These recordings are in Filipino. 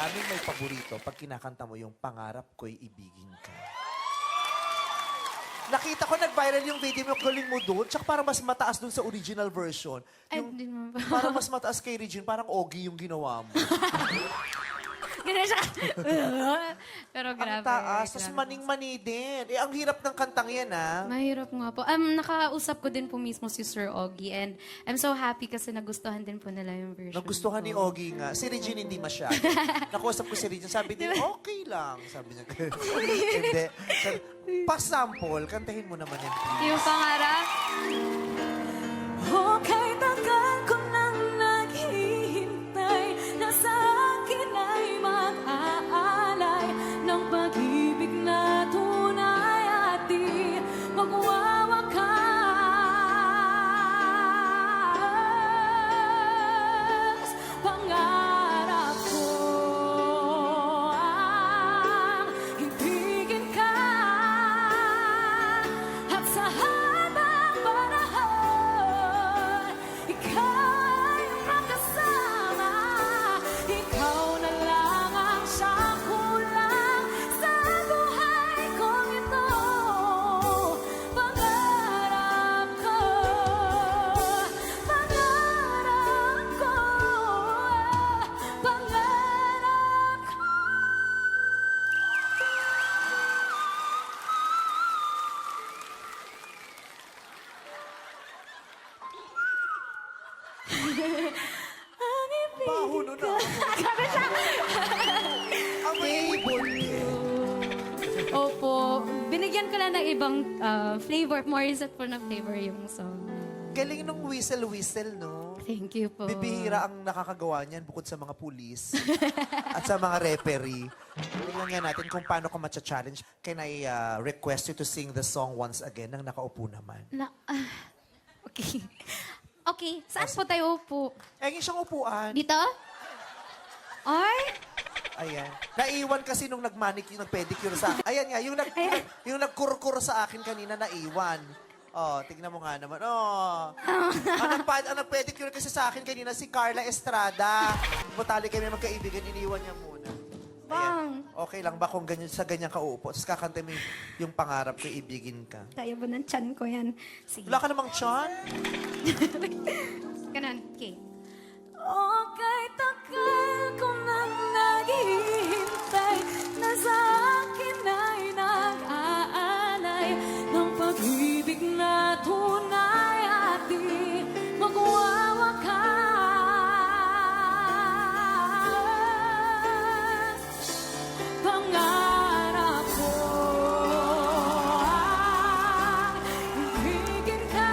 maraming may paborito pag kinakanta mo yung Pangarap Ko'y Ibigin Ka. Nakita ko nag-viral yung video mo, galing mo doon, tsaka parang mas mataas doon sa original version. Ay, Yung, di mo ba? parang mas mataas kay Regine, parang Ogie yung ginawa mo. Ganun siya. Pero Ang grabe. taas, tapos grabe. maning-mani din. Eh, ang hirap ng kantang yan, ah. Mahirap nga po. Nakausap ko din po mismo si Sir Ogie and I'm so happy kasi nagustuhan din po nila yung version. Nagustuhan ni ko. Ogie nga. Si Regine hindi masyado. Nakuusap ko si Regine. Sabi niya, okay lang. Sabi niya. Hindi. Sabi, pa-sample, kantahin mo naman yan, please. Yung pangarap? Okay, tagal ko nang naghihintay na sa akin ay mag-aalay ng pag-ibig na tunay at di magwawakas. Pangarap ko ang ibigin ka at sa habang panahon ikaw ay makasama. Ikaw na lang ang siyang kulang sa buhay kong ito. Pangarap ko, pangarap ko, pangarap ko. Ang ibig Baho nun ah. Ang may ibon din. Opo. Binigyan ko lang ng ibang flavor. More reset po na flavor yung song. Galing nung whistle-whistle, no? Thank you po. Bibihira ang nakakagawa niyan bukod sa mga pulis at sa mga referee. Tingnan nga natin kung paano ka matcha-challenge. Can I request you to sing the song once again nang nakaupo naman? Okay. Okay. Saan po tayo upo? Eh, yung siyang upuan. Dito? Ay? Ayan. Naiwan kasi nung nag-manicure, nag-pedicure sa akin. Ayan nga, yung nagkurkur sa akin kanina, naiwan. Oh, tignan mo nga naman. Oh. Ang nag-pedicure kasi sa akin kanina si Carla Estrada. Butali kami magkaibigan, iniwan niya muna. Bang! Okay lang ba kung ganyan, sa ganyan ka uupo? Tapos kakanta mo yung Pangarap Ko'y Ibigin Ka. Kaya ba ng chan ko yan? Sige. Wala ka namang tiyan? Ganun. Okay. Okay, tagal ko nang naghihintay na sa akin ay nag-aalay ng pag-ibig na tunay at di magwawakas. Pangarap ko ang ibigin ka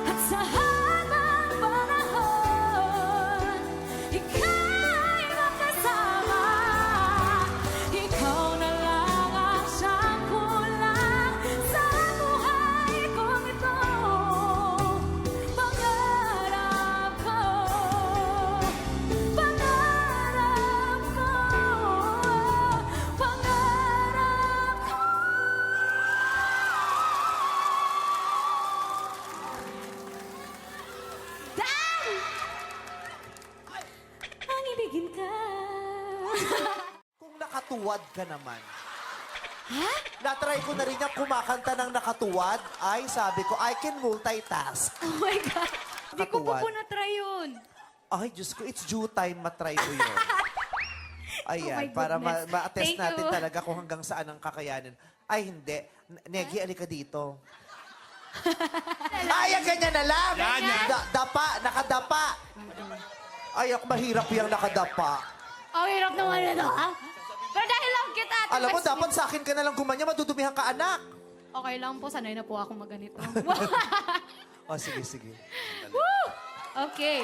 at sa habang panahon ika'y makasama. Ikaw na lang ang siyang kulang sa buhay kong ito. Pangarap ko, pangarap ko, pangarap ko. Dan! Ang ibigin ka. Kung nakatuwad ka naman. Ha? Natry ko na rin yung kumakanta ng nakatuwad. Ay, sabi ko, I can multitask. Oh my God. Hindi ko pa Nakatuwad. po na-try yun. Ay, Diyos ko, it's due time matry ko yun. Ayan, Oh my para goodness. ma-attest Thank natin you. talaga kung hanggang saan ang kakayanin. Ay, hindi. Negi, alika dito. Ay, ang ganyan na lang. Dapa, nakadapa. Ay, ako mahirap yung nakadapa. Ang hirap naman na ha? Pero dahil lang kita, Ate Alam mo, Maxine. dapat sa akin ka na lang gumanya, madudumihan ka, anak. Okay lang po, sanay na po ako maganito. Oh, sige, sige. Woo! Okay.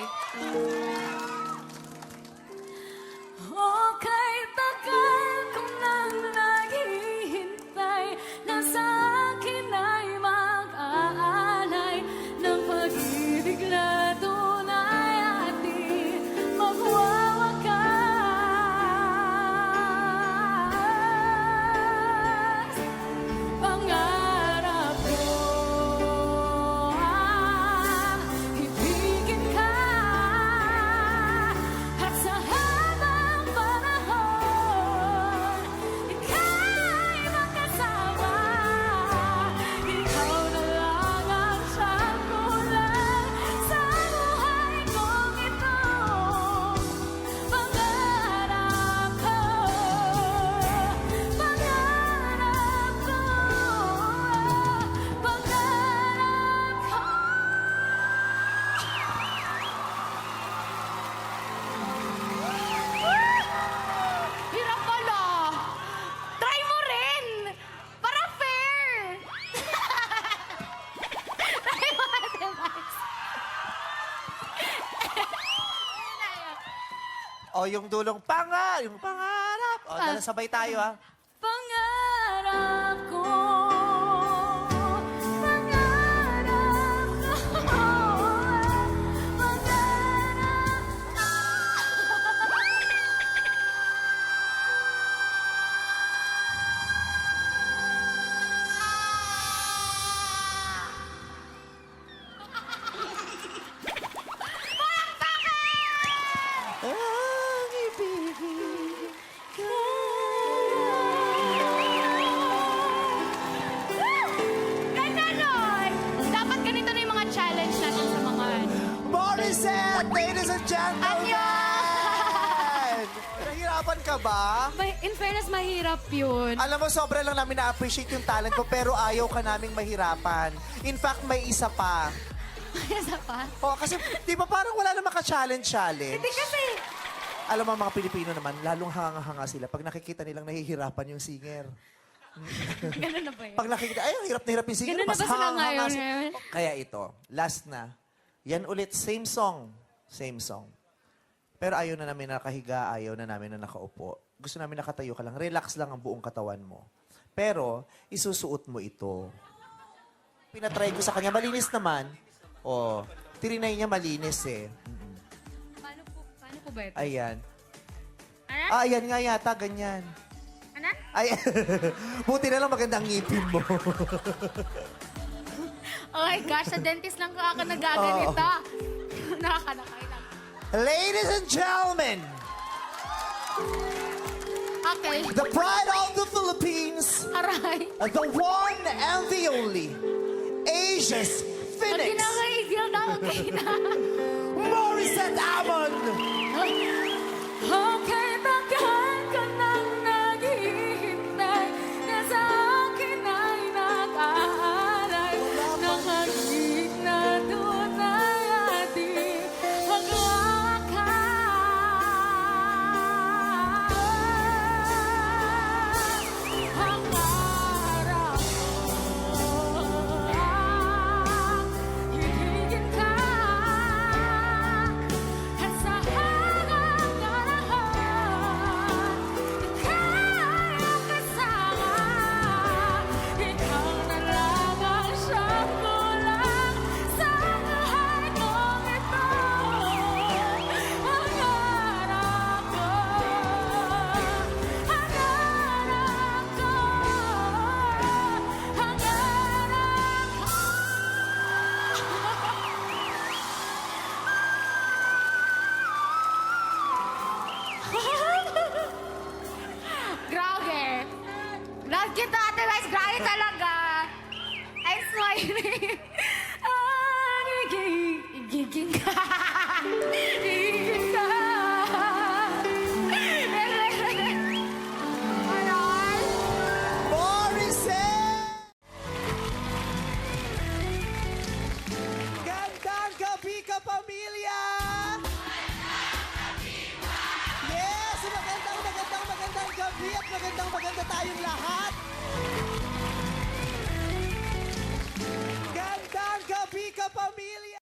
Okay, tagal ko nang naghihintay na sa akin ay mag-aalay ng pag-ibig na tunay at di magwawakas. Pangarap ko ang ibigin ka O, yung dulong yung pangarap. O, dala sabay tayo, ha? Pangarap ko, pangarap ko, pangarap. Ang ibigin. Ganda nun! Dapat ganito na yung mga challenge natin sa mga... Morissette, ladies and gentlemen! Nahirapan ka ba? In fairness, mahirap yun. Alam mo, sobra lang namin na-appreciate yung talent mo, pero ayaw ka naming mahirapan. In fact, may isa pa. Isa pa? O, kasi di ba parang wala na maka-challenge. Hindi kasi... Alam mo, mga Pilipino naman, lalong hanga-hanga sila pag nakikita nilang nahihirapan yung singer. Ganun na ba yun? Pag nakikita, ay, ang hirap na hirap yung singer. Ganun na Mas ba sila hanga-hanga ngayon, sila. eh? Kaya ito, last na. Yan ulit, same song. Same song. Pero ayaw na namin nakahiga, ayaw na namin na nakaupo. Gusto namin nakatayo ka lang. Relax lang ang buong katawan mo. Pero, isusuot mo ito. Pinatry ko sa kanya, malinis naman. O, tirinay niya malinis eh. Paano po ba ito? Ayan. Ano? Ah, ayan nga yata, ganyan. Ano? Ay, buti na lang maganda ang ngipin mo. Oh my gosh, sa dentist lang ako nagaganito. Nakakanakay lang. Ladies and gentlemen, Okay. the pride of the Philippines, Aray. the one and the only, Asia's Pag Phoenix, kinakaigil na, okay na. Morissette Amon. Okay, bakit ka nang naghihintay na sa akin ay nag-aalay? Nakagig na tunay at di magwakas. Pangarap ko, hihigin ka at sa harap na lahat, kaya kasama. Ikaw na lang ang siyang kulang sa buhay kong ito. Pangarap ko, pangarap ko, Grabe. Love kita, Ate Rice. Grabe talaga. I'm smiling.